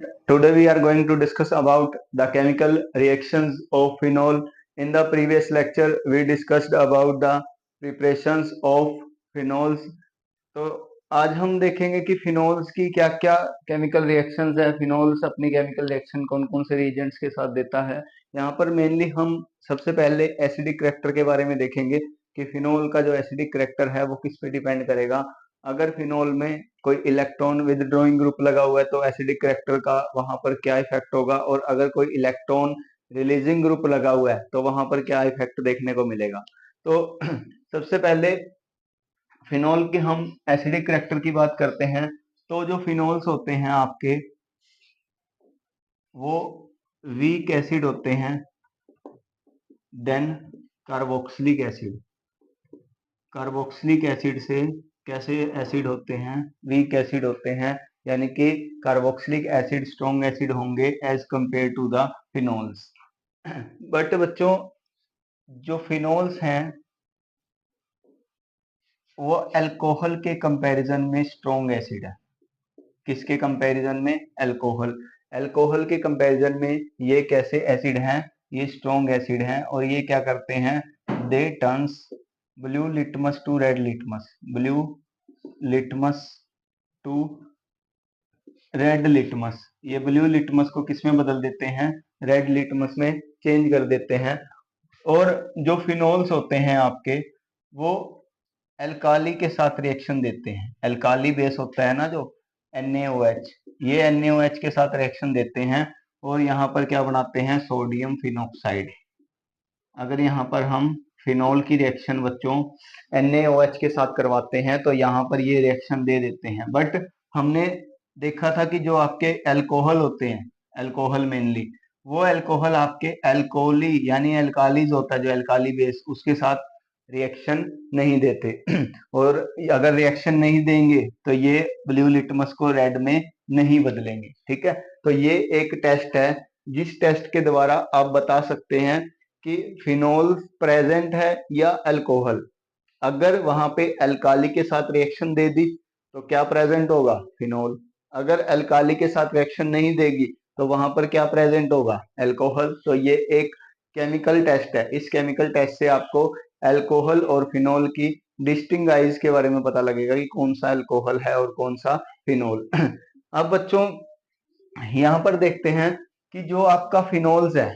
Today we are going to discuss about the chemical reactions of phenol. In the previous lecture, we discussed about the preparations of phenols. तो आज हम देखेंगे कि phenols की क्या क्या केमिकल रिएक्शंस है। फिनोल्स अपनी केमिकल रिएक्शन कौन कौन से रिएजेंट्स के साथ देता है। यहाँ पर मेनली हम सबसे पहले एसिडिक करैक्टर के बारे में देखेंगे कि फिनोल का जो एसिडिक करैक्टर है वो किस पे डिपेंड करेगा। अगर फिनोल में कोई इलेक्ट्रॉन विदड्रॉइंग ग्रुप लगा हुआ है तो एसिडिक करैक्टर का वहां पर क्या इफेक्ट होगा, और अगर कोई इलेक्ट्रॉन रिलीजिंग ग्रुप लगा हुआ है तो वहां पर क्या इफेक्ट देखने को मिलेगा। तो सबसे पहले फिनोल के हम एसिडिक करैक्टर की बात करते हैं। तो जो फिनोल्स होते हैं आपके, वो वीक एसिड होते हैं then carboxylic acid. Carboxylic acid से कैसे एसिड होते हैं, वीक एसिड होते हैं, यानी कि कार्बोक्सिलिक एसिड स्ट्रॉन्ग एसिड होंगे as compare to the phenols. But बच्चों, जो फिनोल्स हैं वो अल्कोहल के कंपैरिजन में स्ट्रॉन्ग एसिड है। किसके कंपैरिजन में? अल्कोहल। अल्कोहल के कंपैरिजन में ये कैसे एसिड हैं? ये स्ट्रॉन्ग एसिड हैं, और ये क्या करते हैं? They turns blue litmus to red litmus, blue litmus to red litmus. ये ब्लू लिटमस को किस में बदल देते हैं? रेड लिटमस में चेंज कर देते हैं। और जो फिनोल्स होते हैं आपके, वो एल्काली के साथ रिएक्शन देते हैं। एल्काली बेस होता है ना जो NaOH, ये NaOH के साथ रिएक्शन देते हैं, और यहाँ पर क्या बनाते हैं? Sodium phenoxide. अगर यहाँ पर हम फिनोल की रिएक्शन बच्चों NaOH के साथ करवाते हैं तो यहाँ पर ये रिएक्शन दे देते हैं। बट हमने देखा था कि जो आपके अल्कोहल होते हैं, अल्कोहल मेनली, वो अल्कोहल आपके अल्कोली यानी अल्कालीज होता है जो अल्काली बेस, उसके साथ रिएक्शन नहीं देते। और अगर रिएक्शन नहीं देंगे तो ये ब्लू लिटमस को रेड में नहीं बदलेंगे। ठीक है, तो ये एक टेस्ट है जिस टेस्ट के द्वारा आप बता सकते हैं कि फिनोल प्रेजेंट है या अल्कोहल। अगर वहां पे अल्काली के साथ रिएक्शन दे दी तो क्या प्रेजेंट होगा? फिनोल। अगर अल्काली के साथ रिएक्शन नहीं देगी तो वहां पर क्या प्रेजेंट होगा? अल्कोहल। तो ये एक केमिकल टेस्ट है। इस केमिकल टेस्ट से आपको अल्कोहल और फिनोल की डिस्टिंगाइज के बारे में पता लगेगा कि कौन सा अल्कोहल है और कौन सा फिनोल। अब बच्चों, यहाँ पर देखते हैं कि जो आपका फिनोल्स है,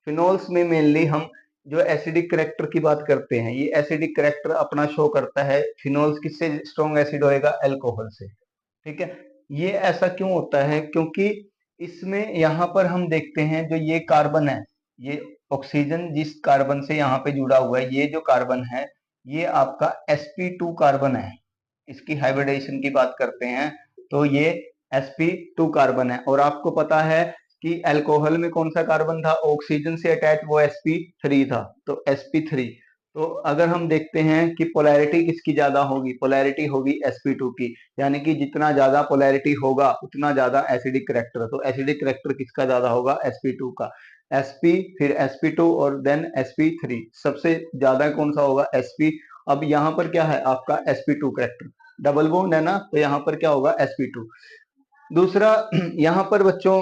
फिनोल्स में मेनली हम जो एसिडिक करैक्टर की बात करते हैं, ये एसिडिक करैक्टर अपना शो करता है। फिनोल्स किससे स्ट्रॉन्ग एसिड होएगा? अल्कोहल से। ठीक है, ये ऐसा क्यों होता है? क्योंकि इसमें यहाँ पर हम देखते हैं जो ये कार्बन है, ये ऑक्सीजन जिस कार्बन से यहाँ पे जुड़ा हुआ है, ये जो कार्बन है ये आपका sp2 कार्बन है। इसकी हाइब्रिडेशन की बात करते हैं तो ये sp2 कार्बन है। और आपको पता है कि अल्कोहल में कौन सा कार्बन था ऑक्सीजन से अटैच? वो sp3 था। तो sp3, तो अगर हम देखते हैं कि पोलैरिटी किसकी ज्यादा होगी? पोलैरिटी होगी sp2 की, यानी कि जितना ज्यादा पोलैरिटी होगा उतना ज्यादा एसिडिक करैक्टर। तो एसिडिक करैक्टर किसका ज्यादा होगा? sp2 का। sp फिर sp2 और देन sp3, सबसे ज्यादा कौन सा होगा? sp। अब यहाँ पर क्या है आपका? sp2 करैक्टर, डबल बॉन्ड है ना, तो यहाँ पर क्या होगा? sp2। दूसरा, यहाँ पर बच्चों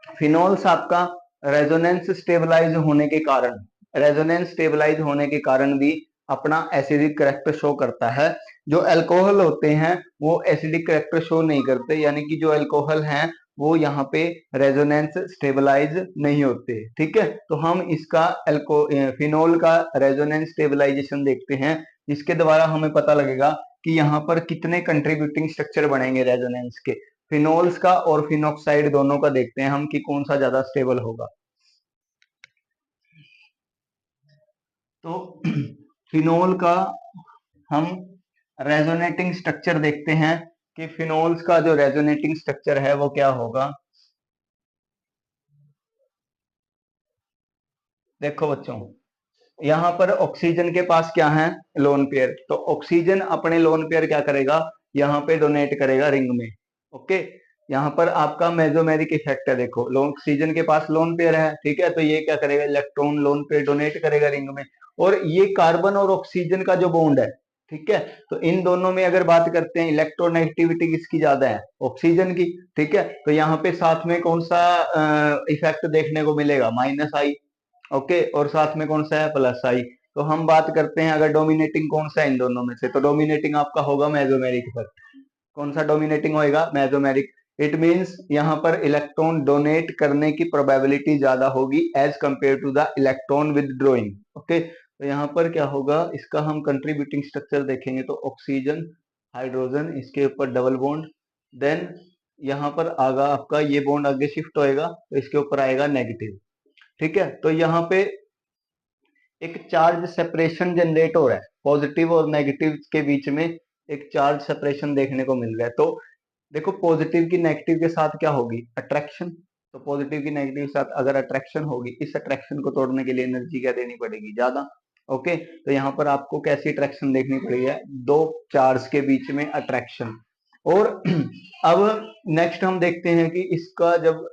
फिनोल्स आपका रेजोनेंस स्टेबलाइज होने के कारण, रेजोनेंस स्टेबलाइज होने के कारण भी अपना एसिडिक करैक्टर शो करता है। जो अल्कोहल होते हैं वो एसिडिक करैक्टर शो नहीं करते, यानी कि जो अल्कोहल हैं वो यहाँ पे रेजोनेंस स्टेबलाइज नहीं होते। ठीक है, तो हम इसका फिनोल का रेजोनेंस स्टेबलाइजेशन देखते हैं, जिसके द्वारा हमें पता लगेगा कि यहाँ पर कितने कंट्रीब्यूटिंग स्ट्रक्चर बनेंगे रेजोनेंस के। फिनोल्स का और फिनोक्साइड दोनों का देखते हैं हम कि कौन सा ज्यादा स्टेबल होगा। तो फिनोल का हम रेजोनेटिंग स्ट्रक्चर देखते हैं कि फिनोल्स का जो रेजोनेटिंग स्ट्रक्चर है वो क्या होगा। देखो बच्चों, यहाँ पर ऑक्सीजन के पास क्या है? Lone pair. तो ऑक्सीजन अपने लोन पेयर क्या करेगा? यहाँ पे डोनेट करेगा रिंग में। ओके, यहाँ पर आपका मेसोमेरिक इफेक्ट है। देखो, ऑक्सीजन के पास लोन पेयर है, ठीक है, तो ये क्या करेगा? इलेक्ट्रॉन लोन पेयर डोनेट करेगा रिंग में। और ये कार्बन और ऑक्सीजन का जो बॉन्ड है, ठीक है। तो इन दोनों में अगर बात करते हैं इलेक्ट्रोनेगेटिविटी किसकी ज्यादा है, ऑक्सीजन की। ठीक है, तो यहाँ पे साथ में कौन सा इफेक्ट देखने को मिलेगा, माइनस आई। ओके, और साथ में कौन सा है, प्लस आई। तो हम बात करते हैं अगर डोमिनेटिंग कौन सा है इन दोनों में से, तो डोमिनेटिंग आपका होगा मेसोमेरिक इफेक्ट। कौन सा डोमिनेटिंग होएगा, मेसोमेरिक। इट मींस यहाँ पर इलेक्ट्रॉन डोनेट करने की प्रोबेबिलिटी ज्यादा होगी as compare to the electron withdrawing. Okay, तो यहाँ पर क्या होगा, इसका हम कंट्रीब्यूटिंग स्ट्रक्चर देखेंगे तो ऑक्सीजन हाइड्रोजन, इसके ऊपर डबल बॉन्ड, देन यहाँ पर आगा आपका ये बॉन्ड आगे शिफ्ट होएगा तो इसके ऊपर आएगा नेगेटिव। ठीक है, तो यहाँ पे एक चार्ज सेपरेशन जनरेट हो रहा है, पॉजिटिव और नेगेटिव के बीच में एक चार्ज सेपरेशन देखने को मिल रहा है। तो देखो पॉजिटिव की नेगेटिव के साथ क्या होगी, अट्रैक्शन। तो पॉजिटिव की नेगेटिव के साथ अगर अट्रैक्शन होगी, इस अट्रैक्शन को तोड़ने के लिए एनर्जी क्या देनी पड़ेगी, ज्यादा। ओके, तो यहाँ पर आपको कैसी अट्रैक्शन देखनी पड़ी है, दो चार्ज के बीच में अट्रैक्शन। और अब नेक्स्ट हम देखते हैं कि इसका जब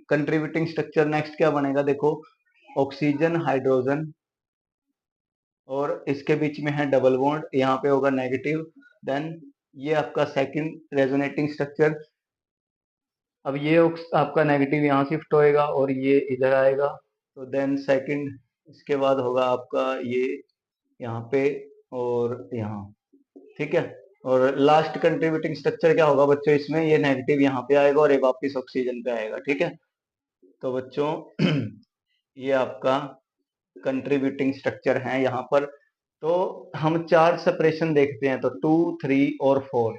कंट्रीब्यूटिंग स्ट्रक्चर नेक्स्ट क्या बनेगा, देखो ऑक्सीजन हाइड्रोजन और इसके बीच में है डबल बॉन्ड, यहाँ पे होगा नेगेटिव। देन ये आपका सेकंड रेजोनेटिंग स्ट्रक्चर। अब ये आपका नेगेटिव यहाँ शिफ्ट होएगा और ये इधर आएगा। तो देन सेकंड, इसके बाद होगा आपका ये यहाँ पे और यहाँ। ठीक है, और लास्ट कंट्रीब्यूटिंग स्ट्रक्चर क्या होगा बच्चों, इसमें ये नेगेटिव यहाँ पे आएगा और ये वापिस ऑक्सीजन पे आएगा। ठीक है, तो बच्चों ये आपका कंट्रीब्यूटिंग स्ट्रक्चर है यहाँ पर। तो हम चार्ज सेपरेशन देखते हैं तो 2, 3 और 4।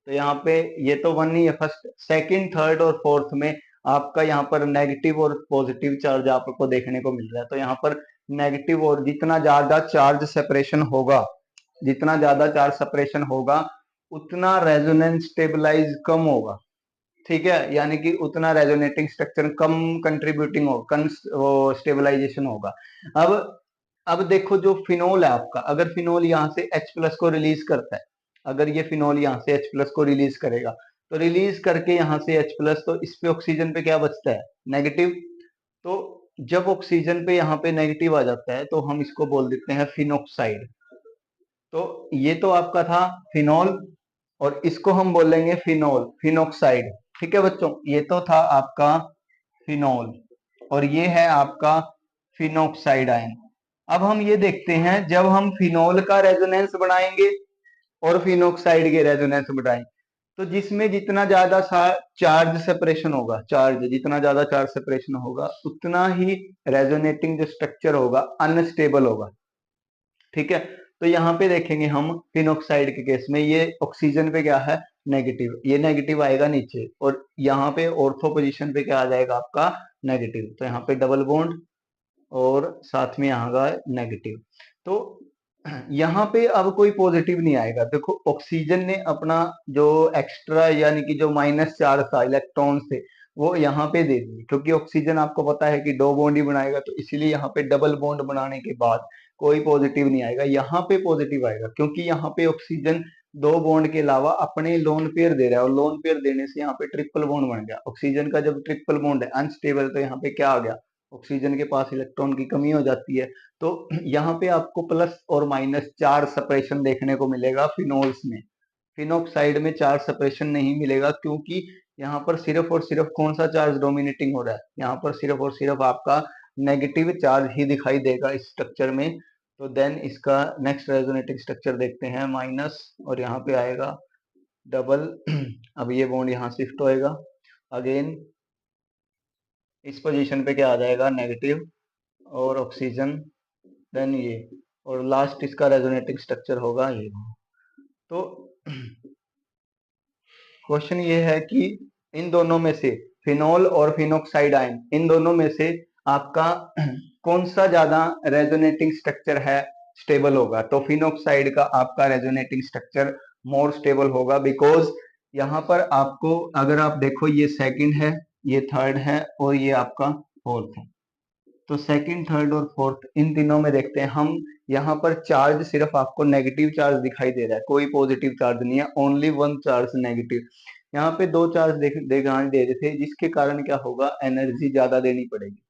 तो यहाँ पे ये तो वन ही है, फर्स्ट सेकंड थर्ड और फोर्थ में आपका यहाँ पर नेगेटिव और पॉजिटिव चार्ज आपको देखने को मिल रहा है। तो यहाँ पर नेगेटिव, और जितना ज्यादा चार्ज सेपरेशन होगा, जितना ज्यादा चार्ज सेपरेशन होगा उतना रेजोनेंस स्टेबलाइज कम होगा। ठीक है, यानी कि उतना रेजोनेटिंग स्ट्रक्चर कम कंट्रीब्यूटिंग हो, वो स्टेबलाइजेशन होगा। अब देखो जो फिनोल है आपका, अगर फिनोल यहाँ से H+ को रिलीज करता है, अगर ये फिनोल यहाँ से H+ को रिलीज करेगा, तो रिलीज करके यहाँ से H+, तो इस पे ऑक्सीजन पे क्या बचता है, नेगेटिव। तो जब ऑक्सीजन पे यहाँ पे नेगेटिव आ जाता है तो हम इसको बोल देते हैं फिनोक्साइड। तो ये तो आपका था फिनोल और इसको हम बोलेंगे फिनोल, फिनोक्साइड। ठीक है बच्चों, ये तो था आपका फिनोल और ये है आपका फिनोक्साइड आयन। अब हम ये देखते हैं जब हम फिनोल का रेजोनेंस बढ़ाएंगे और फिनोक्साइड के रेजोनेंस बढ़ाएंगे, तो जिसमें जितना ज्यादा चार्ज सेपरेशन होगा, चार्ज जितना ज्यादा चार्ज सेपरेशन होगा उतना ही रेजोनेटिंग जो स्ट्रक्चर होगा अनस्टेबल होगा। ठीक है, तो यहाँ पे देखेंगे हम फिनोक्साइड के केस में ये ऑक्सीजन पे क्या है, नेगेटिव, ये नेगेटिव आएगा नीचे और यहाँ पे ऑर्थो पोजीशन पे क्या आ जाएगा आपका, नेगेटिव। तो यहाँ पे डबल बॉन्ड और साथ में यहाँ का नेगेटिव। तो यहाँ पे अब कोई पॉजिटिव नहीं आएगा। देखो ऑक्सीजन ने अपना जो एक्स्ट्रा यानी कि जो माइनस चार्ज था इलेक्ट्रॉन से वो यहाँ पे दे दिए, क्योंकि ऑक्सीजन आपको पता है कि दो बॉन्ड ही बनाएगा, तो इसीलिए यहाँ पे डबल बॉन्ड बनाने के बाद कोई पॉजिटिव नहीं आएगा। यहाँ पे पॉजिटिव आएगा क्योंकि यहाँ पे ऑक्सीजन दो बॉन्ड के अलावा अपने लोन पेयर दे रहा है और लोन पेयर देने से यहाँ पे ट्रिपल बॉन्ड बन गया। ऑक्सीजन का जब ट्रिपल बॉन्ड है अनस्टेबल, तो यहाँ पे क्या आ गया, ऑक्सीजन के पास इलेक्ट्रॉन की कमी हो जाती है। तो यहाँ पे आपको प्लस और माइनस चार्ज सेपरेशन देखने को मिलेगा फिनोल्स में। फिनोक्साइड में चार्ज सेपरेशन नहीं मिलेगा क्योंकि यहाँ पर सिर्फ और सिर्फ कौन सा चार्ज डोमिनेटिंग हो रहा है, यहाँ पर सिर्फ और सिर्फ आपका नेगेटिव चार्ज ही दिखाई देगा इस स्ट्रक्चर में। तो देन इसका नेक्स्ट रेजोनेटिंग स्ट्रक्चर देखते हैं, माइनस और यहाँ पे आएगा डबल। अब ये बॉन्ड यहाँ शिफ्ट होएगा अगेन, इस पोजीशन पे क्या आ जाएगा, नेगेटिव और ऑक्सीजन, देन ये, और लास्ट इसका रेजोनेटिंग स्ट्रक्चर होगा ये। तो क्वेश्चन ये है कि इन दोनों में से फिनोल और फिनोक्साइड आयन, इन दोनों में से आपका कौन सा ज्यादा रेजोनेटिंग स्ट्रक्चर है, स्टेबल होगा। तो फिनोक्साइड का आपका रेजोनेटिंग स्ट्रक्चर मोर स्टेबल होगा, बिकॉज यहाँ पर आपको अगर आप देखो ये सेकंड है, ये थर्ड है और ये आपका फोर्थ है। तो सेकंड थर्ड और फोर्थ इन तीनों में देखते हैं हम, यहाँ पर चार्ज सिर्फ आपको नेगेटिव चार्ज दिखाई दे रहा है, कोई पॉजिटिव चार्ज नहीं है, ओनली वन चार्ज नेगेटिव। यहाँ पे दो चार्ज दिखाई दे रहे थे जिसके कारण क्या होगा, एनर्जी ज्यादा देनी पड़ेगी।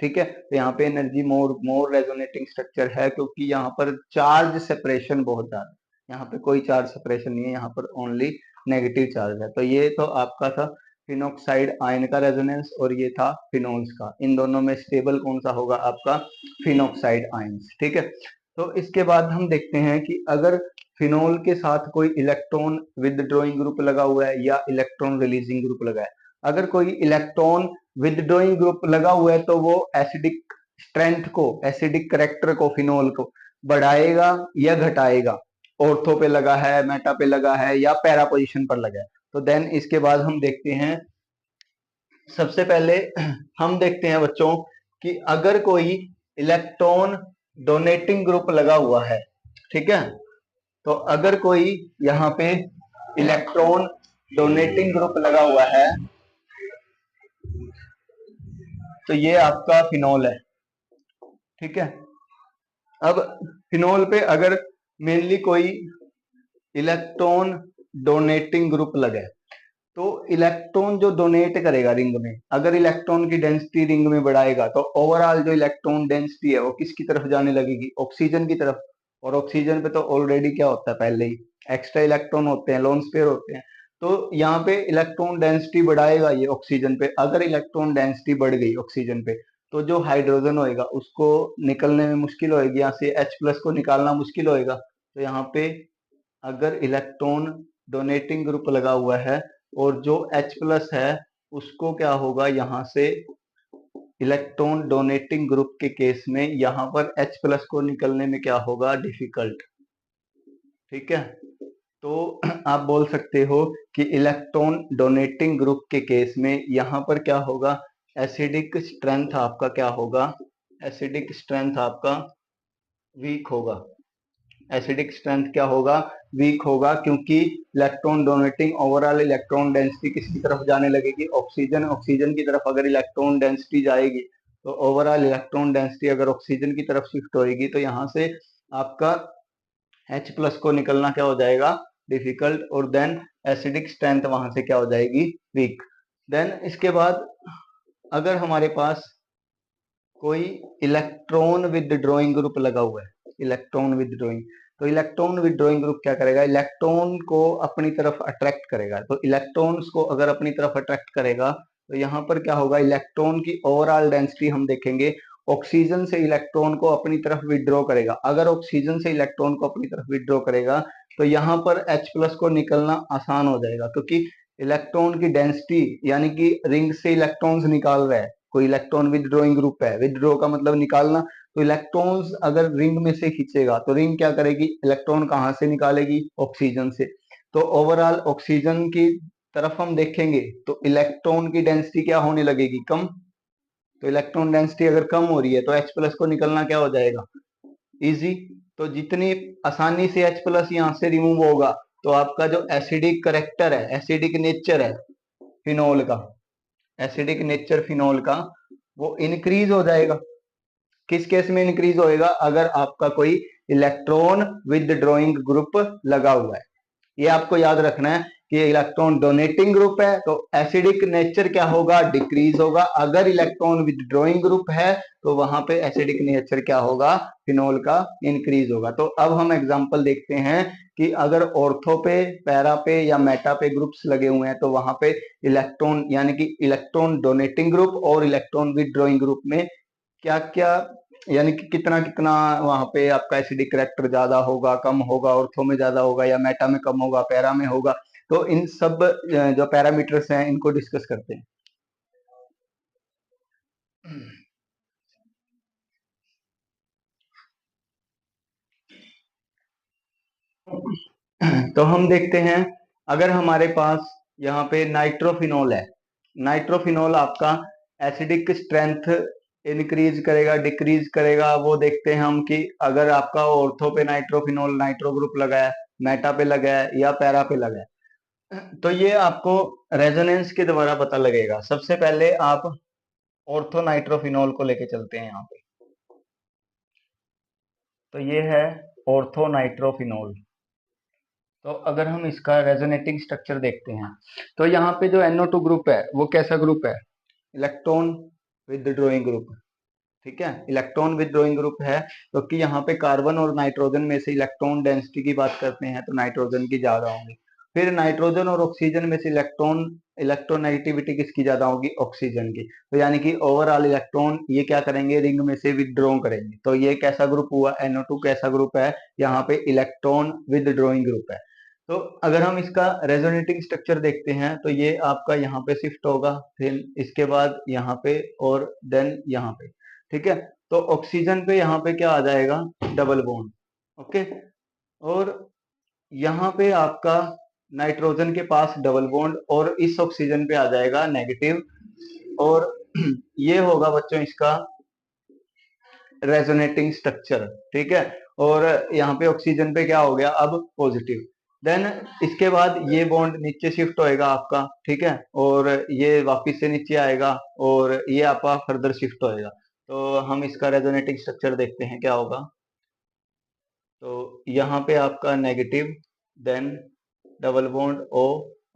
ठीक है, तो यहाँ पे एनर्जी मोर मोर रेजोनेटिंग स्ट्रक्चर है, क्योंकि यहाँ पर चार्ज सेपरेशन बहुत ज्यादा, यहाँ पे कोई चार्ज सेपरेशन नहीं है, यहाँ पर ओनली नेगेटिव चार्ज है। तो ये तो आपका था फिनॉक्साइड आयन का रेजोनेंस, और ये था फिनोल्स का। इन दोनों में स्टेबल कौन सा होगा? आपका फिनॉक्साइड आयंस। ठीक है, तो इसके बाद हम देखते हैं कि अगर फिनोल के साथ कोई इलेक्ट्रॉन विदड्रॉइंग ग्रुप लगा हुआ है या इलेक्ट्रॉन रिलीजिंग ग्रुप लगा है। अगर कोई इलेक्ट्रॉन विदड्रॉइंग ग्रुप लगा हुआ है तो वो एसिडिक स्ट्रेंथ को, एसिडिक करेक्टर को, फिनोल को बढ़ाएगा या घटाएगा। ऑर्थो पे लगा है, मेटा पे लगा है, या पैरा पोजीशन पर लगा है। तो देन इसके बाद हम देखते हैं, सबसे पहले हम देखते हैं बच्चों कि अगर कोई इलेक्ट्रॉन डोनेटिंग ग्रुप लगा हुआ है, ठीक है, तो अगर कोई यहाँ पे इलेक्ट्रॉन डोनेटिंग ग्रुप लगा हुआ है तो ये आपका फिनोल है। ठीक है, अब फिनोल पे अगर मेनली कोई इलेक्ट्रॉन डोनेटिंग ग्रुप लगे तो इलेक्ट्रॉन जो डोनेट करेगा रिंग में, अगर इलेक्ट्रॉन की डेंसिटी रिंग में बढ़ाएगा तो ओवरऑल जो इलेक्ट्रॉन डेंसिटी है वो किसकी तरफ जाने लगेगी? ऑक्सीजन की तरफ। और ऑक्सीजन पे तो ऑलरेडी क्या होता है, पहले ही एक्स्ट्रा इलेक्ट्रॉन होते हैं, लोन स्पेयर होते हैं। तो यहाँ पे इलेक्ट्रॉन डेंसिटी बढ़ाएगा ये ऑक्सीजन पे। अगर इलेक्ट्रॉन डेंसिटी बढ़ गई ऑक्सीजन पे तो जो हाइड्रोजन होएगा उसको निकलने में मुश्किल होएगी, यहाँ से H+ को निकालना मुश्किल होएगा। तो यहाँ पे अगर इलेक्ट्रॉन डोनेटिंग ग्रुप लगा हुआ है और जो H+ है उसको क्या होगा, यहाँ से इलेक्ट्रॉन डोनेटिंग ग्रुप के केस में यहाँ पर H+ को निकलने में क्या होगा, डिफिकल्ट। ठीक है, तो आप बोल सकते हो कि इलेक्ट्रॉन डोनेटिंग ग्रुप के केस में यहाँ पर क्या होगा, एसिडिक स्ट्रेंथ आपका क्या होगा, एसिडिक स्ट्रेंथ आपका वीक होगा। एसिडिक स्ट्रेंथ क्या होगा, वीक होगा, क्योंकि electron donating overall electron density किसकी तरफ जाने लगेगी, ऑक्सीजन। ऑक्सीजन की तरफ अगर इलेक्ट्रॉन डेंसिटी जाएगी तो ओवरऑल इलेक्ट्रॉन डेंसिटी अगर ऑक्सीजन की तरफ शिफ्ट होएगी तो यहाँ से आपका H+ को निकलना क्या हो जाएगा, डिफिकल्ट, और देन एसिडिक स्ट्रेंथ वहां से क्या हो जाएगी, वीक। देन इसके बाद अगर हमारे पास कोई इलेक्ट्रॉन विदड्रॉइंग ग्रुप लगा हुआ है, इलेक्ट्रॉन विदड्रॉइंग, तो इलेक्ट्रॉन विदड्रॉइंग ग्रुप क्या करेगा, इलेक्ट्रॉन को अपनी तरफ अट्रैक्ट करेगा। तो इलेक्ट्रॉन्स को अगर अपनी तरफ अट्रैक्ट करेगा तो यहाँ पर क्या होगा, इलेक्ट्रॉन की ओवरऑल डेंसिटी हम देखेंगे, ऑक्सीजन से इलेक्ट्रॉन को अपनी तरफ विड्रॉ करेगा। अगर ऑक्सीजन से इलेक्ट्रॉन को अपनी तरफ विड्रॉ करेगा तो यहाँ पर H+ को निकलना आसान हो जाएगा, क्योंकि इलेक्ट्रॉन की डेंसिटी, यानी कि रिंग से इलेक्ट्रॉन्स निकाल रहा है, कोई इलेक्ट्रॉन विदड्रॉइंग ग्रुप है, विदड्रॉ का मतलब निकालना, तो इलेक्ट्रॉन्स अगर रिंग में से खींचेगा तो रिंग क्या करेगी, इलेक्ट्रॉन कहाँ से निकालेगी, ऑक्सीजन से। तो ओवरऑल ऑक्सीजन की तरफ हम देखेंगे तो इलेक्ट्रॉन की डेंसिटी क्या होने लगेगी, कम। तो इलेक्ट्रॉन डेंसिटी अगर कम हो रही है तो H+ को निकलना क्या हो जाएगा, इजी। तो जितनी आसानी से H+ यहाँ से रिमूव होगा तो आपका जो एसिडिक करेक्टर है, एसिडिक नेचर है फिनोल का, एसिडिक नेचर फिनोल का वो इंक्रीज हो जाएगा। किस केस में इंक्रीज होएगा, अगर आपका कोई इलेक्ट्रॉन विदड्रॉइंग ग्रुप लगा हुआ है। ये आपको याद रखना है कि इलेक्ट्रॉन डोनेटिंग ग्रुप है तो एसिडिक नेचर क्या होगा, डिक्रीज होगा। अगर इलेक्ट्रॉन विदड्रॉइंग ग्रुप है तो वहां पे एसिडिक नेचर क्या होगा, फिनोल का इंक्रीज होगा। तो अब हम एग्जांपल देखते हैं कि अगर ऑर्थो पे, पैरा पे या मेटा पे ग्रुप्स लगे हुए हैं तो वहां पे इलेक्ट्रॉन, यानी कि इलेक्ट्रॉन डोनेटिंग ग्रुप और इलेक्ट्रॉन विदड्रॉइंग ग्रुप में क्या क्या, यानी कि कितना कितना वहां पे आपका एसिडिक करेक्टर ज्यादा होगा, कम होगा, ऑर्थो में ज्यादा होगा या मेटा में कम होगा, पैरा में होगा। तो इन सब जो पैरामीटर्स हैं इनको डिस्कस करते हैं। तो हम देखते हैं, अगर हमारे पास यहाँ पे नाइट्रोफिनोल है, नाइट्रोफिनोल आपका एसिडिक स्ट्रेंथ इंक्रीज करेगा, डिक्रीज करेगा, वो देखते हैं हम कि अगर आपका ऑर्थो पे नाइट्रोफिनोल, नाइट्रो ग्रुप लगा है, मेटा पे लगा है या पैरा पे लगा है, तो ये आपको रेजोनेंस के द्वारा पता लगेगा। सबसे पहले आप ऑर्थो नाइट्रोफिनोल को लेके चलते हैं यहाँ पे। तो ये है ऑर्थो नाइट्रोफिनोल। तो अगर हम इसका रेजोनेटिंग स्ट्रक्चर देखते हैं तो यहाँ पे जो NO2 ग्रुप है वो कैसा ग्रुप है, इलेक्ट्रॉन विदड्रॉइंग ग्रुप। ठीक है, इलेक्ट्रॉन विदड्रॉइंग ग्रुप है क्योंकि यहाँ पे कार्बन और नाइट्रोजन में से इलेक्ट्रॉन डेंसिटी की बात करते हैं तो नाइट्रोजन की ज्यादा होंगी। फिर नाइट्रोजन और ऑक्सीजन में से इलेक्ट्रोनेगेटिविटी किसकी ज्यादा होगी, ऑक्सीजन की। तो यानी कि ओवरऑल इलेक्ट्रॉन ये क्या करेंगे, रिंग में से विदड्रॉ करेंगे। तो ये कैसा ग्रुप हुआ, NO2 कैसा ग्रुप है, यहाँ पे इलेक्ट्रॉन विदड्रॉइंग ग्रुप है। तो अगर हम इसका रेजोनेटिंग स्ट्रक्चर देखते हैं तो ये आपका यहाँ पे शिफ्ट होगा, फिर इसके बाद यहाँ पे और देन यहाँ पे। ठीक है, तो ऑक्सीजन पे यहाँ पे क्या आ जाएगा, डबल बॉन्ड। ओके, और यहाँ पे आपका नाइट्रोजन के पास डबल बॉन्ड और इस ऑक्सीजन पे आ जाएगा नेगेटिव, और ये होगा बच्चों इसका रेजोनेटिंग स्ट्रक्चर। ठीक है, और यहाँ पे ऑक्सीजन पे क्या हो गया अब, पॉजिटिव। देन इसके बाद ये बॉन्ड नीचे शिफ्ट होएगा आपका, ठीक है, और ये वापिस से नीचे आएगा और ये आपका फर्दर शिफ्ट होएगा। तो हम इसका रेजोनेटिंग स्ट्रक्चर देखते हैं क्या होगा। तो यहाँ पे आपका negative, then double bond O,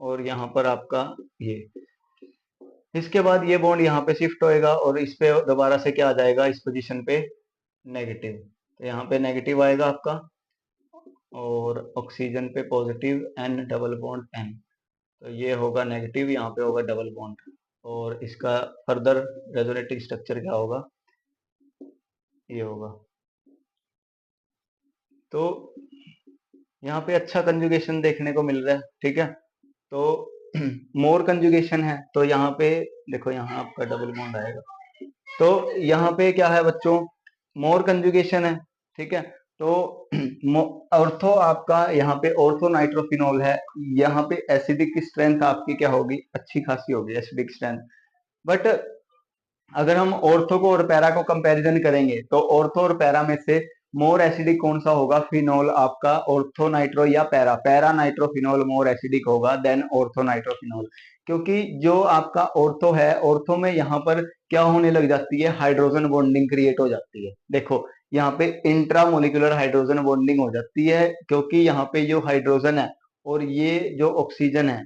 और यहाँ पर आपका ये, इसके बाद ये बॉन्ड यहाँ पे शिफ्ट होएगा और इस पे दोबारा से क्या आ जाएगा, इस पोजीशन पे नेगेटिव। तो यहाँ पे नेगेटिव आएगा आपका और ऑक्सीजन पे positive N double bond N। तो ये होगा नेगेटिव, यहाँ पे होगा डबल बॉन्ड, और इसका फर्दर रेजोनेटिंग स्ट्रक्चर क्या होगा, ये होगा। तो यहाँ पे अच्छा कंजुगेशन देखने को मिल रहा है। ठीक है, तो मोर कंजुगेशन है तो यहाँ पे देखो, यहाँ आपका डबल बॉन्ड आएगा। तो यहाँ पे क्या है बच्चों, मोर कंजुगेशन है। ठीक है, तो ऑर्थो आपका यहाँ पे ऑर्थो नाइट्रोफिनॉल है, यहाँ पे एसिडिक स्ट्रेंथ आपकी क्या होगी, अच्छी खासी होगी एसिडिक स्ट्रेंथ। बट अगर हम ऑर्थो को और पैरा को कंपैरिजन करेंगे तो ऑर्थो और पैरा में से मोर एसिडिक कौन सा होगा, फिनॉल आपका, ऑर्थो नाइट्रो या para, para nitrophenol more acidic होगा देन ऑर्थो नाइट्रोफिनॉल। क्योंकि जो आपका ऑर्थो है, ऑर्थो में यहाँ पर क्या होने लग जाती है, हाइड्रोजन बॉन्डिंग क्रिएट हो जाती है। देखो यहाँ पे इंट्रामोलिकुलर हाइड्रोजन बॉन्डिंग हो जाती है, क्योंकि यहाँ पे जो हाइड्रोजन है और ये जो ऑक्सीजन है,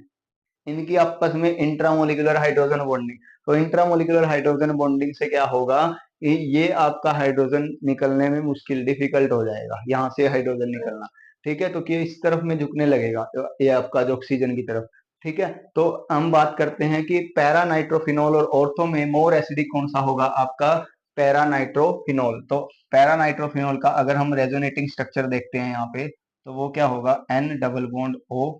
इनकी आपस में इंट्रामोलिकुलर हाइड्रोजन बॉन्डिंग। तो इंट्रामोलिकुलर हाइड्रोजन बॉन्डिंग से क्या होगा, ये आपका हाइड्रोजन निकलने में मुश्किल, डिफिकल्ट हो जाएगा यहाँ से हाइड्रोजन निकलना। ठीक है, तो कि इस तरफ में झुकने लगेगा ये आपका जो ऑक्सीजन की तरफ। ठीक है, तो हम बात करते हैं कि पैरा नाइट्रोफिनॉल और ऑर्थो में मोर एसिडिक कौन सा होगा, आपका पैरा नाइट्रोफिनॉल। तो पैरा नाइट्रोफिनॉल का अगर हम रेजोनेटिंग स्ट्रक्चर देखते हैं यहाँ पे, तो वो क्या होगा, N डबल बॉन्ड O,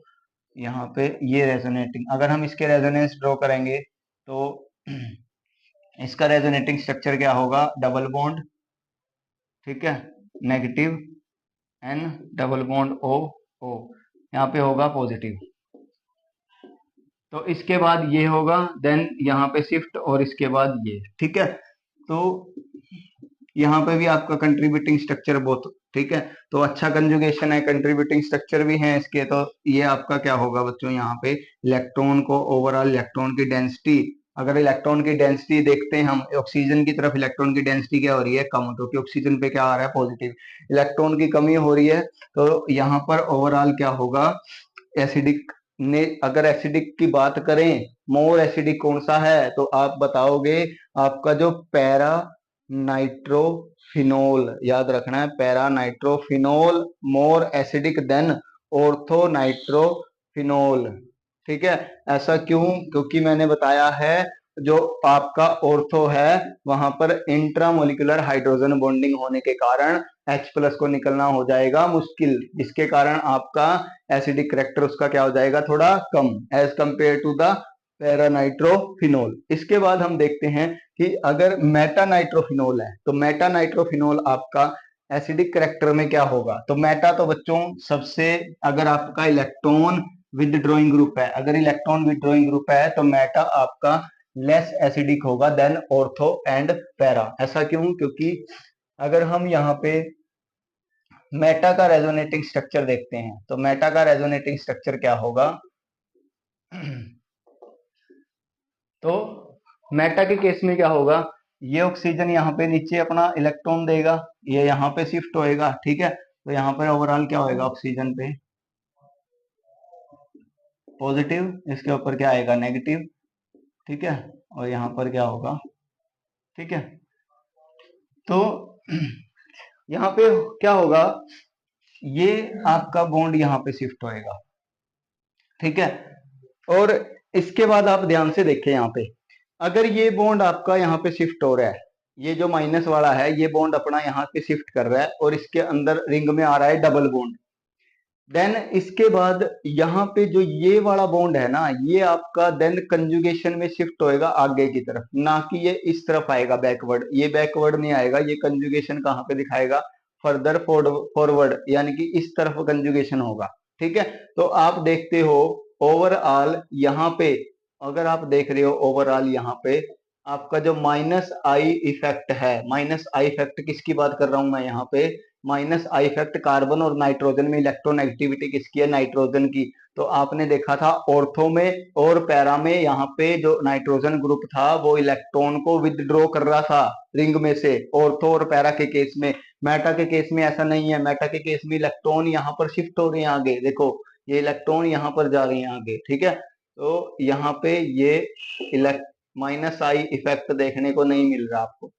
यहाँ पे ये रेजोनेटिंग। अगर हम इसके रेजोनेंस ड्रॉ करेंगे तो इसका रेजोनेटिंग स्ट्रक्चर क्या होगा, डबल बॉन्ड, ठीक है, negative N double bond O O, यहाँ पे होगा पॉजिटिव। तो इसके बाद ये होगा, देन यहाँ पे शिफ्ट, और इसके बाद ये। ठीक है, तो यहाँ पे भी आपका कंट्रीब्यूटिंग स्ट्रक्चर बहुत, ठीक है, तो अच्छा कंजुगेशन है, कंट्रीब्यूटिंग स्ट्रक्चर भी है इसके। तो ये आपका क्या होगा बच्चों, यहाँ पे इलेक्ट्रॉन को, ओवरऑल इलेक्ट्रॉन की डेंसिटी, अगर इलेक्ट्रॉन की डेंसिटी देखते हैं हम, ऑक्सीजन की तरफ इलेक्ट्रॉन की डेंसिटी क्या हो रही है, कम, क्योंकि ऑक्सीजन पे क्या आ रहा है, पॉजिटिव, इलेक्ट्रॉन की कमी हो रही है। तो यहाँ पर ओवरऑल क्या होगा, एसिडिक ने, अगर एसिडिक की बात करें, मोर एसिडिक कौन सा है, तो आप बताओगे आपका जो पैरा नाइट्रोफिनोल, याद रखना है, para nitrophenol more acidic then ortho nitrophenol. ठीक है, ऐसा क्यों, क्योंकि मैंने बताया है जो आपका ऑर्थो है वहां पर इंट्रामोलिकुलर हाइड्रोजन बॉन्डिंग होने के कारण H प्लस को निकलना हो जाएगा मुश्किल, जिसके कारण आपका एसिडिक करेक्टर उसका क्या हो जाएगा, थोड़ा कम, एज कंपेयर टू द पैरानाइट्रोफिनोल। इसके बाद हम देखते हैं कि अगर मेटा नाइट्रोफिनोल है तो मेटा नाइट्रोफिनोल आपका एसिडिक करेक्टर में क्या होगा। तो मेटा तो बच्चों सबसे, अगर आपका इलेक्ट्रॉन विदड्रॉइंग ग्रुप है, अगर इलेक्ट्रॉन विदड्रॉइंग ग्रुप है तो मेटा आपका लेस एसिडिक होगा देन ऑर्थो एंड पैरा। ऐसा क्यों, क्योंकि अगर हम यहाँ पे मेटा का रेजोनेटिंग स्ट्रक्चर देखते हैं तो मेटा का रेजोनेटिंग स्ट्रक्चर क्या होगा, तो मेटा के केस में क्या होगा, ये ऑक्सीजन यहाँ पे नीचे अपना इलेक्ट्रॉन देगा, ये यहाँ पे शिफ्ट होएगा। ठीक है, तो यहाँ पर ओवरऑल क्या होएगा, ऑक्सीजन पे पॉजिटिव, इसके ऊपर क्या आएगा, नेगेटिव। ठीक है, और यहाँ पर क्या होगा, ठीक है, तो यहाँ पे क्या होगा, ये आपका बॉन्ड यहाँ पे शिफ्ट होएगा, ठीक है। और इसके बाद आप ध्यान से देखें यहाँ पे, अगर ये बॉन्ड आपका यहाँ पे शिफ्ट हो रहा है, ये जो माइनस वाला है ये बॉन्ड अपना यहाँ पे शिफ्ट कर रहा है और इसके अंदर रिंग में आ रहा है डबल बॉन्ड, देन इसके बाद यहाँ पे जो ये वाला बॉन्ड है ना, ये आपका देन कंजुगेशन में शिफ्ट होएगा आगे की तरफ, ना कि ये इस तरफ आएगा बैकवर्ड, ये बैकवर्ड नहीं आएगा, ये कंजुगेशन कहाँ पे दिखाएगा, फर्दर फॉरवर्ड, यानी कि इस तरफ कंजुगेशन होगा, ठीक है। तो आप देखते हो ओवरऑल यहाँ पे, अगर आप देख रहे हो ओवरऑल यहाँ पे आपका जो माइनस आई इफेक्ट है, माइनस आई इफेक्ट किसकी बात कर रहा हूं मैं यहाँ पे, माइनस आई इफेक्ट कार्बन और नाइट्रोजन में इलेक्ट्रोनेगेटिविटी किसकी है, नाइट्रोजन की। तो आपने देखा था ऑर्थो में और पैरा में, यहाँ पे जो नाइट्रोजन ग्रुप था वो इलेक्ट्रॉन को विदड्रॉ कर रहा था रिंग में से, ऑर्थो और पैरा के केस में। मेटा के केस में ऐसा नहीं है, मेटा के केस में इलेक्ट्रॉन यहाँ पर शिफ्ट हो रहे हैं आगे, देखो ये इलेक्ट्रॉन यहाँ पर जा रहे हैं आगे, ठीक है। तो यहाँ पे ये माइनस आई इफेक्ट देखने को नहीं मिल रहा आपको,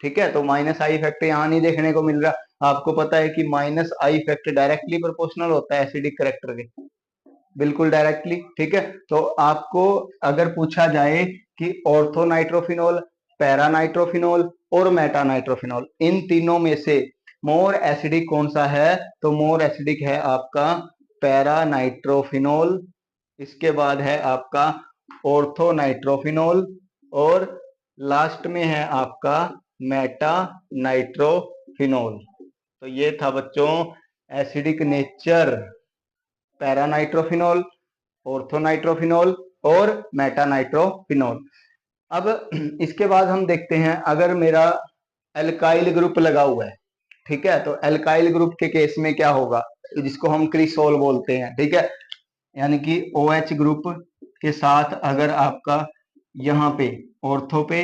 ठीक है। तो माइनस आई इफेक्ट यहाँ नहीं देखने को मिल रहा। आपको पता है कि minus I effect directly proportional होता है एसिडिक करेक्टर के, बिल्कुल डायरेक्टली, ठीक है। तो आपको अगर पूछा जाए कि ऑर्थो नाइट्रोफिनॉल, पैरा नाइट्रोफिनॉल और मेटा नाइट्रोफिनॉल, इन तीनों में से मोर एसिडिक कौन सा है, तो मोर एसिडिक है आपका पैरा नाइट्रोफिनॉल, इसके बाद है आपका ऑर्थो नाइट्रोफिनॉल और लास्ट में है आपका मेटा नाइट्रोफिनॉल। तो ये था बच्चों acidic nature, para nitrophenol, ortho nitrophenol और मेटा नाइट्रोफिनॉल। अब इसके बाद हम देखते हैं, अगर मेरा एल्काइल ग्रुप लगा हुआ है, ठीक है, तो एल्काइल ग्रुप के केस में क्या होगा, जिसको हम क्रिसोल बोलते हैं, ठीक है, यानी कि OH ग्रुप के साथ अगर आपका यहाँ पे ऑर्थो पे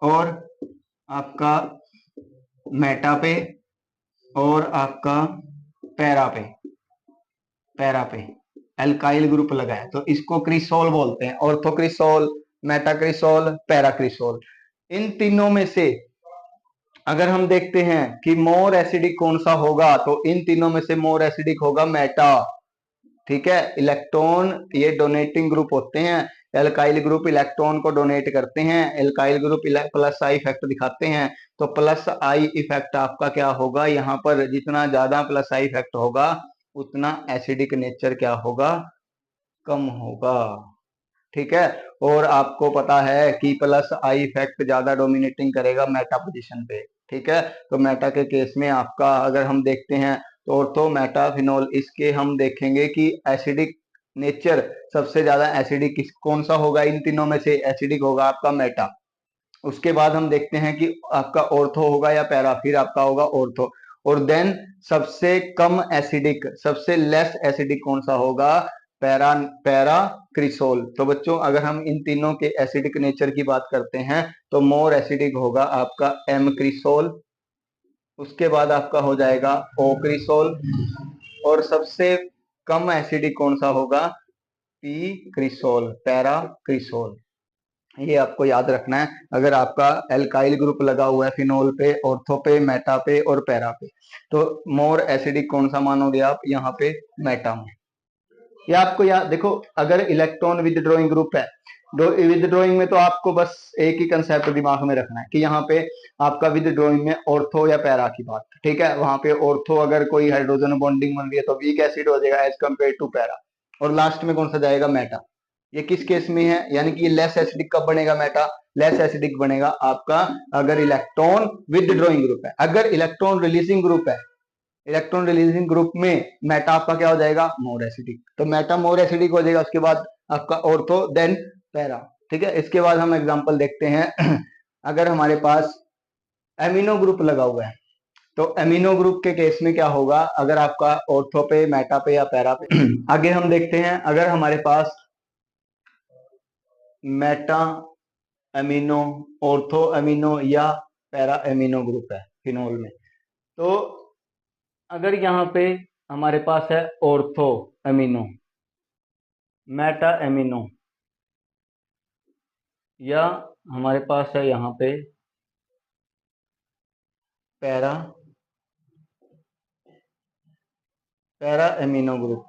और आपका मेटा पे और आपका पैरा पे, पैरा पे एल्काइल ग्रुप लगा है, तो इसको क्रिसोल बोलते हैं, ortho cresol, meta cresol, para cresol. इन तीनों में से अगर हम देखते हैं कि मोर एसिडिक कौन सा होगा, तो इन तीनों में से मोर एसिडिक होगा मेटा, ठीक है। इलेक्ट्रॉन ये डोनेटिंग ग्रुप होते हैं, एल्काइल ग्रुप इलेक्ट्रॉन को डोनेट करते हैं, alkyl group plus I effect दिखाते हैं। तो प्लस आई इफेक्ट आपका क्या होगा, यहाँ पर जितना ज्यादा प्लस आई इफेक्ट होगा उतना एसिडिक नेचर क्या होगा, कम होगा, ठीक है। और आपको पता है कि प्लस आई इफेक्ट ज्यादा डोमिनेटिंग करेगा मेटा पोजीशन पे, ठीक है। तो मेटा के केस में आपका अगर हम देखते हैं तो ऑर्थो मेटाफिनॉल, इसके हम देखेंगे कि एसिडिक नेचर सबसे ज्यादा एसिडिक कौन सा होगा, इन तीनों में से एसिडिक होगा आपका मेटा। उसके बाद हम देखते हैं कि आपका ऑर्थो होगा या पैरा, फिर आपका होगा ऑर्थो, और देन सबसे कम एसिडिक, सबसे लेस एसिडिक कौन सा होगा, पैरा, पैरा क्रिसोल। तो बच्चों अगर हम इन तीनों के एसिडिक नेचर की बात करते हैं तो मोर एसिडिक होगा आपका एम क्रिसोल, उसके बाद आपका हो जाएगा ओ क्रिसोल, और सबसे कम एसिडिक कौन सा होगा, पी क्रिसोल, पैरा क्रिसोल। ये आपको याद रखना है अगर आपका एल्काइल ग्रुप लगा हुआ है फिनोल पे, ऑर्थो पे, मेटा पे और पैरा पे, तो मोर एसिडिक कौन सा मानोगे आप यहाँ पे, मेटा में। ये आपको याद देखो, अगर इलेक्ट्रॉन विदड्रॉइंग ग्रुप है, विदड्रॉइंग में तो आपको बस एक ही कंसेप्ट दिमाग में रखना है कि यहाँ पे आपका विदड्रॉइंग में ऑर्थो या पैरा की बात, ठीक है। वहां पे ऑर्थो अगर कोई हाइड्रोजन बॉन्डिंग बन रही है तो वीक एसिड हो जाएगा एज कम्पेयर टू पैरा, और लास्ट में कौन सा जाएगा, मेटा। ये किस केस में है, यानी कि लेस एसिडिक कब बनेगा मेटा, लेस एसिडिक बनेगा आपका अगर इलेक्ट्रॉन विदड्रॉइंग ग्रुप है। अगर इलेक्ट्रॉन रिलीजिंग ग्रुप है, इलेक्ट्रॉन रिलीजिंग ग्रुप में मेटा आपका क्या हो जाएगा, मोर एसिडिक, तो मेटा मोर एसिडिक हो जाएगा, उसके बाद आपका ऑर्थो देन पैरा, ठीक है। इसके बाद हम एग्जांपल देखते हैं अगर हमारे पास एमिनो ग्रुप लगा हुआ है, तो एमिनो ग्रुप के केस में क्या होगा, अगर आपका ऑर्थो पे, मेटा पे या पैरा पे आगे हम देखते हैं, अगर हमारे पास मेटा एमिनो, ऑर्थो एमिनो या पैरा एमिनो ग्रुप है फिनोल में, तो अगर यहाँ पे हमारे पास है ऑर्थो एमिनो, मेटा एमिनो, या हमारे पास है यहाँ पे पैरा पैरा एमिनो ग्रुप।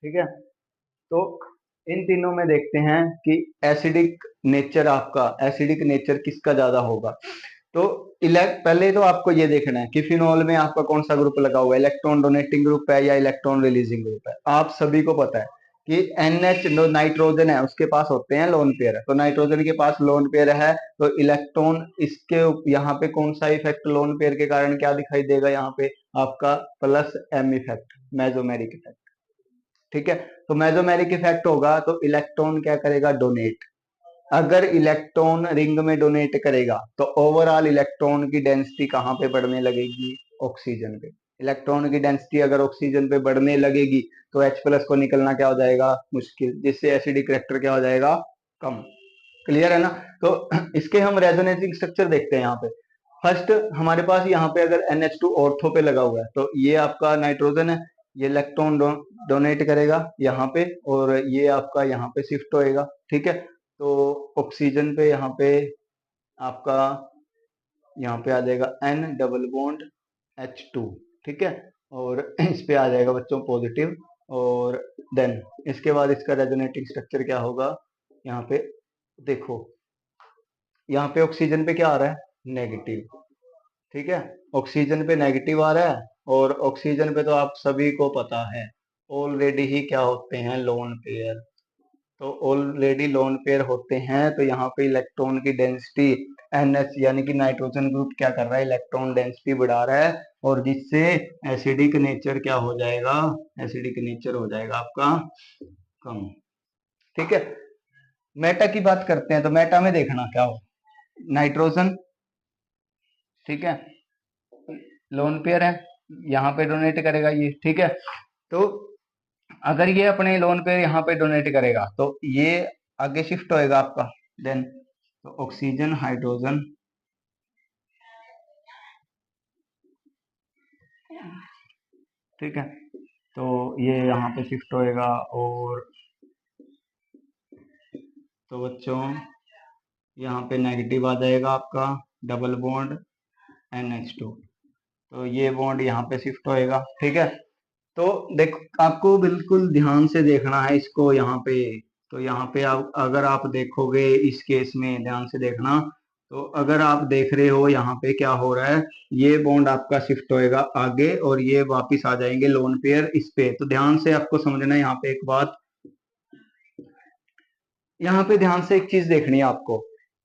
ठीक है, तो इन तीनों में देखते हैं कि एसिडिक नेचर, आपका एसिडिक नेचर किसका ज्यादा होगा। तो पहले तो आपको ये देखना है कि फिनॉल में आपका कौन सा ग्रुप लगा हुआ है, इलेक्ट्रॉन डोनेटिंग ग्रुप है या इलेक्ट्रॉन रिलीजिंग ग्रुप है। आप सभी को पता है कि NH जो नाइट्रोजन है उसके पास होते हैं लोन पेयर, तो नाइट्रोजन के पास लोन पेयर है, तो इलेक्ट्रॉन इसके यहाँ पे कौन सा इफेक्ट लोन पेयर के कारण क्या दिखाई देगा, यहाँ पे आपका plus M effect, mesomeric effect. ठीक है, तो मेसोमेरिक इफेक्ट होगा तो इलेक्ट्रॉन क्या करेगा, डोनेट। अगर इलेक्ट्रॉन रिंग में डोनेट करेगा तो ओवरऑल इलेक्ट्रॉन की डेंसिटी कहाँ पे बढ़ने लगेगी, ऑक्सीजन पे। इलेक्ट्रॉन की डेंसिटी अगर ऑक्सीजन पे बढ़ने लगेगी तो H+ को निकलना क्या हो जाएगा, मुश्किल, जिससे एसिडिक करेक्टर क्या हो जाएगा, कम। क्लियर है ना। तो इसके हम रेजोनेटिंग स्ट्रक्चर देखते हैं यहाँ पे। फर्स्ट हमारे पास यहाँ पे अगर NH2 ऑर्थो पे लगा हुआ है तो ये आपका नाइट्रोजन है, ये इलेक्ट्रॉन डोनेट करेगा यहाँ पे और ये आपका यहाँ पे शिफ्ट होएगा। ठीक है, तो ऑक्सीजन पे यहाँ पे आपका यहाँ पे आ जाएगा N डबल बॉन्ड H2। ठीक है, और इस पे आ जाएगा बच्चों पॉजिटिव, और देन इसके बाद इसका रेजोनेटिंग स्ट्रक्चर क्या होगा, यहाँ पे देखो, यहाँ पे ऑक्सीजन पे क्या आ रहा है, नेगेटिव। ठीक है, ऑक्सीजन पे नेगेटिव आ रहा है, और ऑक्सीजन पे तो आप सभी को पता है ऑलरेडी ही क्या होते हैं, लोन पेयर। तो ऑलरेडी लोन पेयर होते हैं, तो यहाँ पे इलेक्ट्रॉन की डेंसिटी NH यानी कि नाइट्रोजन ग्रुप क्या कर रहा है, इलेक्ट्रॉन डेंसिटी बढ़ा रहा है, और जिससे एसिडिक नेचर क्या हो जाएगा, एसिडिक नेचर हो जाएगा आपका कम। ठीक है, मेटा की बात करते हैं, तो मेटा में देखना क्या हो, नाइट्रोजन, ठीक है, लोन पेयर है, यहाँ पे डोनेट करेगा ये। ठीक है, तो अगर ये अपने लोन पे यहाँ पे डोनेट करेगा तो ये आगे शिफ्ट होएगा आपका, देन तो ऑक्सीजन हाइड्रोजन, ठीक है, तो ये यहाँ पे शिफ्ट होएगा, और तो बच्चों यहाँ पे नेगेटिव आ जाएगा आपका डबल बॉन्ड NH2, तो ये बॉन्ड यहाँ पे शिफ्ट होएगा। ठीक है, तो देख आपको बिल्कुल ध्यान से देखना है इसको यहाँ पे। तो यहाँ पे आप अगर आप देखोगे इस केस में ध्यान से देखना, तो अगर आप देख रहे हो यहाँ पे क्या हो रहा है, ये बॉन्ड आपका शिफ्ट होएगा आगे और ये वापिस आ जाएंगे लोन पेयर इस पे। तो ध्यान से आपको समझना है यहाँ पे एक बात, यहाँ पे ध्यान से एक चीज देखनी है आपको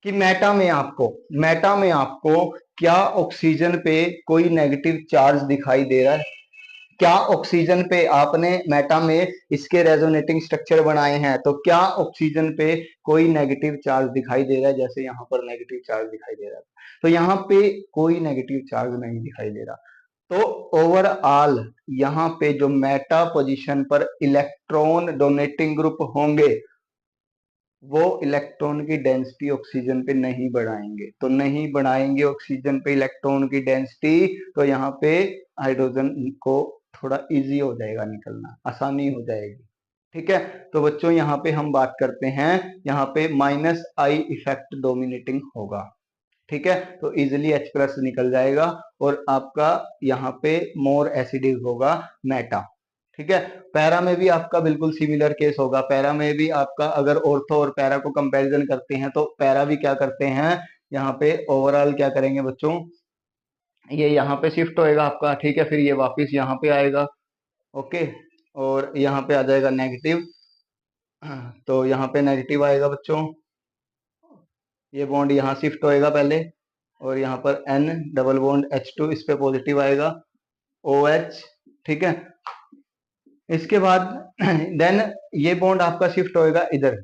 कि मेटा में आपको क्या ऑक्सीजन पे कोई नेगेटिव चार्ज दिखाई दे रहा है, क्या ऑक्सीजन पे आपने मेटा में इसके रेजोनेटिंग स्ट्रक्चर बनाए हैं तो क्या ऑक्सीजन पे कोई नेगेटिव चार्ज दिखाई दे रहा है, जैसे यहाँ पर नेगेटिव चार्ज दिखाई दे रहा है, तो यहाँ पे कोई नेगेटिव चार्ज नहीं दिखाई दे रहा। तो ओवरऑल यहाँ पे जो मेटा पोजीशन पर इलेक्ट्रॉन डोनेटिंग ग्रुप होंगे वो इलेक्ट्रॉन की डेंसिटी ऑक्सीजन पे नहीं बढ़ाएंगे, तो नहीं बढ़ाएंगे ऑक्सीजन पे इलेक्ट्रॉन की डेंसिटी, तो यहाँ पे हाइड्रोजन को थोड़ा इजी हो जाएगा निकलना, आसानी हो जाएगी। ठीक है, तो बच्चों यहाँ पे हम बात करते हैं, यहाँ पे -I इफेक्ट डोमिनेटिंग होगा। ठीक है, तो इजिली H+ निकल जाएगा और आपका यहाँ पे मोर एसिडिक होगा मेटा। ठीक है, पैरा में भी आपका बिल्कुल सिमिलर केस होगा। पैरा में भी आपका अगर ऑर्थो और पैरा को कंपैरिजन करते हैं तो पैरा भी क्या करते हैं, यहाँ पे ओवरऑल क्या करेंगे बच्चों, ये यहाँ पे शिफ्ट होएगा आपका। ठीक है, फिर ये वापस यहाँ पे आएगा, ओके, और यहाँ पे आ जाएगा नेगेटिव, तो यहाँ पे नेगेटिव आएगा बच्चों, ये बॉन्ड यहाँ शिफ्ट होएगा पहले, और यहाँ पर N डबल बॉन्ड H2 इस पे पॉजिटिव आएगा, OH। ठीक है, इसके बाद देन ये बॉन्ड आपका शिफ्ट होएगा इधर।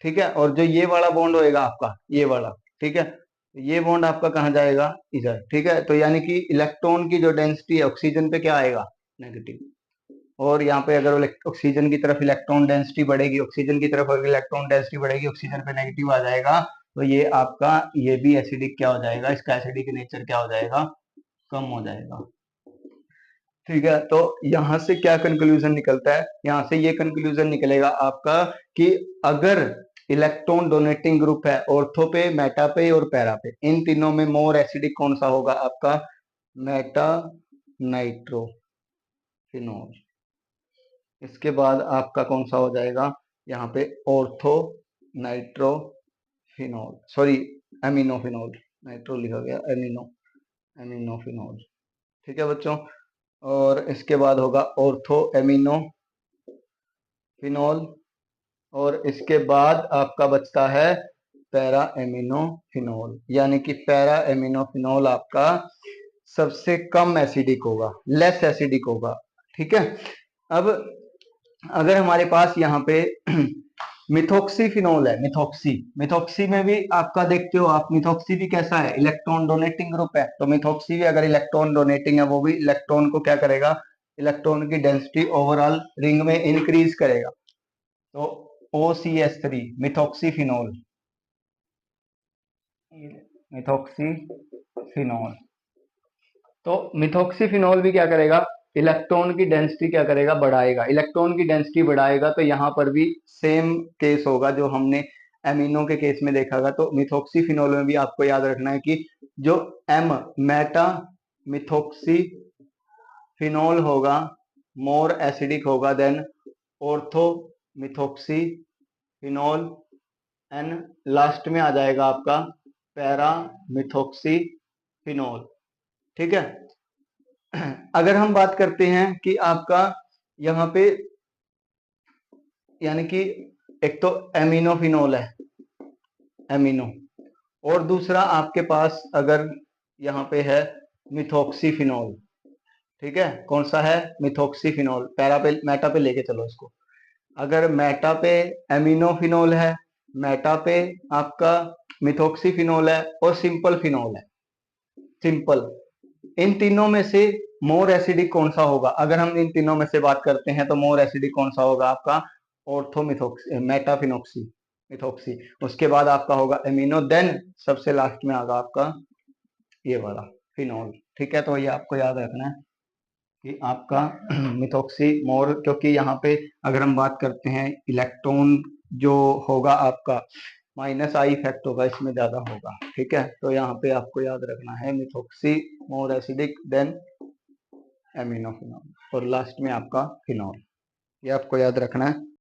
ठीक है, और जो ये वाला बॉन्ड होएगा आपका, ये वाला, ठीक है, ये बॉन्ड आपका कहाँ जाएगा, इधर। ठीक है, तो यानी कि इलेक्ट्रॉन की जो डेंसिटी है ऑक्सीजन पे क्या आएगा, नेगेटिव, और यहाँ पे अगर ऑक्सीजन की तरफ इलेक्ट्रॉन डेंसिटी बढ़ेगी, ऑक्सीजन की तरफ अगर इलेक्ट्रॉन डेंसिटी बढ़ेगी, ऑक्सीजन पे नेगेटिव आ जाएगा, तो ये आपका ये भी एसिडिक क्या हो जाएगा, इसका एसिडिक नेचर क्या हो जाएगा, कम हो जाएगा। ठीक है, तो यहां से क्या कंक्लूजन निकलता है, यहां से ये कंक्लूजन निकलेगा आपका कि अगर इलेक्ट्रॉन डोनेटिंग ग्रुप है ऑर्थो पे, मेटा पे और पैरा पे, इन तीनों में मोर एसिडिक कौन सा होगा आपका, मेटा नाइट्रोफिनोल। इसके बाद आपका कौन सा हो जाएगा यहाँ पे, ऑर्थो नाइट्रोफिनोल, सॉरी एमिनोफिनोल, नाइट्रो लिखा गया, एमिनोफिनोल। ठीक है बच्चों। और इसके बाद होगा ऑर्थो एमिनोफिनोल, और इसके बाद आपका बचता है पैरा एमिनोफिनोल, यानी कि पैरा एमिनोफिनोल आपका सबसे कम एसिडिक होगा, लेस एसिडिक होगा। ठीक है। अब अगर हमारे पास यहाँ पे मिथॉक्सीफिनोल है, मिथॉक्सी में भी आपका देखते हो आप, मिथॉक्सी भी कैसा है, इलेक्ट्रॉन डोनेटिंग ग्रुप है। तो मिथॉक्सी भी अगर इलेक्ट्रॉन डोनेटिंग है, वो भी इलेक्ट्रॉन को क्या करेगा, इलेक्ट्रॉन की डेंसिटी ओवरऑल रिंग में इंक्रीज करेगा। तो OCH3 मिथॉक्सीफिनोल, मिथॉक्सीफिनोल। तो मिथॉक्सीफिनोल भी क्या करेगा, इलेक्ट्रॉन की डेंसिटी क्या करेगा, बढ़ाएगा। इलेक्ट्रॉन की डेंसिटी बढ़ाएगा तो यहाँ पर भी सेम केस होगा जो हमने एमिनो के केस में देखा था। तो मिथॉक्सीफिनोल में भी आपको याद रखना है कि जो एम मेटा मिथॉक्सीफिनोल होगा मोर एसिडिक होगा देन ऑर्थो मिथॉक्सीफिनोल, एंड लास्ट में आ जाएगा आपका पैरा मिथॉक्सीफिनोल। ठीक है। अगर हम बात करते हैं कि आपका यहाँ पे यानी कि एक तो एमिनोफिनोल है, एमिनो, और दूसरा आपके पास अगर यहाँ पे है मिथॉक्सीफिनोल। ठीक है, कौन सा है, मिथॉक्सीफिनोल। पैरा पे मेटा पे लेके चलो इसको। अगर मेटा पे एमिनोफिनोल है, मेटा पे आपका मिथॉक्सीफिनोल है, और सिंपल फिनोल है, सिंपल। इन तीनों में से मोर एसिडिक कौन सा होगा, अगर हम इन तीनों में से बात करते हैं तो मोर एसिडिक कौन सा होगा आपका, ऑर्थोमिथॉक्सी, मेटाफिनॉक्सी, मिथॉक्सी। उसके बाद आपका होगा एमिनो, देन सबसे लास्ट में आगा आपका ये वाला फिनोल। ठीक है, तो ये आपको याद रखना है कि आपका मिथॉक्सी मोर, क्योंकि यहाँ पे अगर हम बात करते हैं इलेक्ट्रॉन जो होगा आपका -I इफेक्ट होगा, इसमें ज्यादा होगा। ठीक है, तो यहाँ पे आपको याद रखना है मिथॉक्सी मोर एसिडिक देन एमिनोफिनोल, और लास्ट में आपका फिनोल, ये आपको याद रखना है।